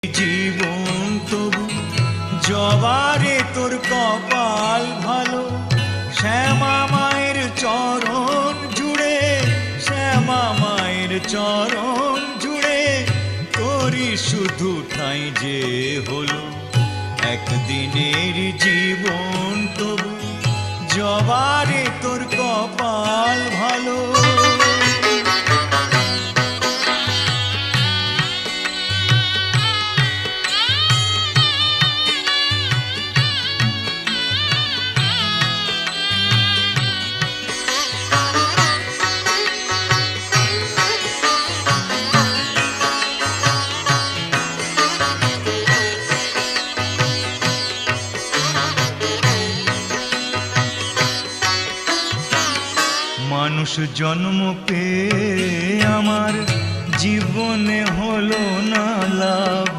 জীবন তবু জবারে তোর কপাল ভালো, শ্যামা মায়ের চরণ জুড়ে, শ্যামা মায়ের চরণ জুড়ে তোরই শুধু ঠাঁই যে হলো। একদিনের জীবন তবু জবারে তোর কপাল ভালো। মানুষ জন্ম পেয়ে আমার জীবনে হলো না লাভ,